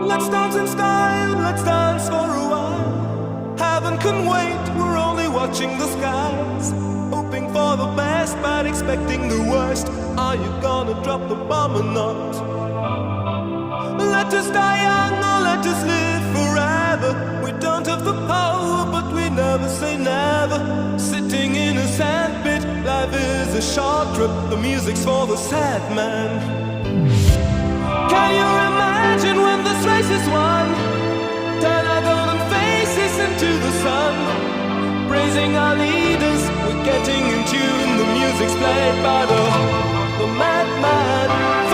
Let's dance in style, let's dance for a while. Heaven can wait, we're only watching the skies. Hoping for the best, but expecting the worst. Are you gonna drop the bomb or not? Let us die young or let us live forever. We don't have the power, but we never say never. Sitting in a sandpit, life is a short trip. The music's for the sad man. Can you imagine when this race is won? Turn our golden faces into the sun. Praising our leaders, we're getting in tune. The music's played by the madman.